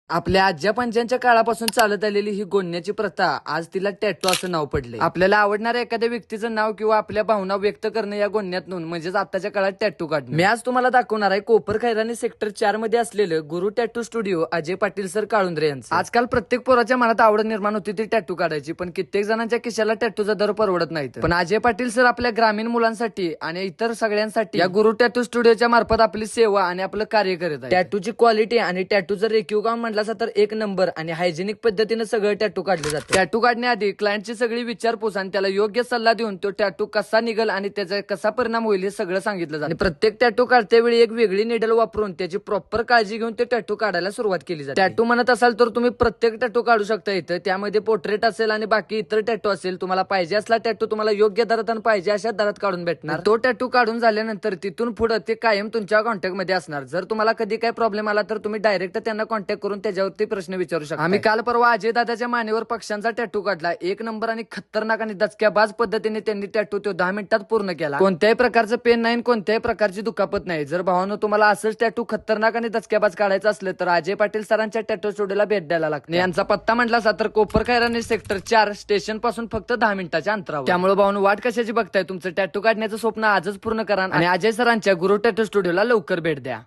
आपल्या आज्या पंजांच्या काळापासून चालत आलेली ही गोंण्याची प्रथा आज तिला टॅटू असं नाव पडले. आपल्याला आवडणाऱ्या एखाद्या व्यक्तीचं नाव किंवा आपल्या भावना व्यक्त करणं या गोंण्यातून म्हणजेच आताच्या काळात टॅटू काढणं. मी आज तुम्हाला दाखवणार आहे कोपर खैरानी सेक्टर 4 मध्ये असलेलं Guru tattoo studio Ajay Patil sir Kalundre यांचं. आजकाल प्रत्येक पोराच्या मनात आवड निर्माण होती ती टॅटू काढायची, पण कित्येक जणांच्या खिशाला टॅटूचा दर परवडत नाही. पण अजय पाटील सर आपल्या ग्रामीण मुलांसाठी आणि इतर सगळ्यांसाठी या गुरु टॅटू स्टुडिओच्या मार्फत आपली सेवा आणि आपलं कार्य करत आहे. टॅटूची क्वालिटी आणि टॅटूचं रेखीव काम म्हटलं तर एक नंबर आणि हायजेनिक पद्धतीने सगळं टॅटू काढले जाते. टॅटू काढण्याआधी क्लायंटची सगळी विचारपूस आणि त्याला योग्य सल्ला देऊन तो टॅटू कसा निघल आणि त्याचा कसा परिणाम होईल हे सगळं सांगितलं जातं. प्रत्येक टॅटू काढते वेळी एक वेगळी निडल वापरून त्याची प्रॉपर काळजी घेऊन ते टॅटू काढायला सुरुवात केली जाते. टॅटू म्हणत असाल तर तुम्ही प्रत्येक टॅटू काढू शकता इथं. त्यामध्ये पोर्ट्रेट असेल आणि बाकी इतर टॅटू असेल. तुम्हाला पाहिजे असला टॅटू तुम्हाला योग्य दरात आणि पाहिजे अशा दरात काढून भेटणार. तो टॅटू काढून झाल्यानंतर तिथून पुढे ते कायम तुमच्या कॉन्टॅक्ट मध्ये असणार. जर तुम्हाला कधी काही प्रॉब्लेम आला तर तुम्ही डायरेक्ट त्यांना कॉन्टॅक्ट करून त्याच्यावरती प्रश्न विचारू शकता. आम्ही काल परवा अजय दादाच्या मानेवर पक्ष्यांचा टॅटू काढला. एक नंबर आणि खतरनाक आणि दचक्याबाज पद्धतीने त्यांनी टॅटू तो 10 मिनिटात पूर्ण केला. कोणत्याही प्रकारचं पेन नाही, कोणत्याही प्रकारची दुखापत नाही. जर भावानो तुम्हाला असंच टॅटू खतरनाक आणि दचक्याबाज काढायचं असलं तर अजय पाटील सरांच्या टॅटू स्टुडिओला भेट द्यायला लागते. यांचा पत्ता म्हटला तर कोपर खैरानी सेक्टर 4 स्टेशन पासून फक्त 10 मिनिटाच्या अंतरावर. त्यामुळे भावानो वाट कशाची बघताय? तुमचं टॅटू काढण्याचं स्वप्न आजच पूर्ण करा आणि अजय सरांच्या गुरु टॅटू स्टुडिओला लवकर भेट द्या.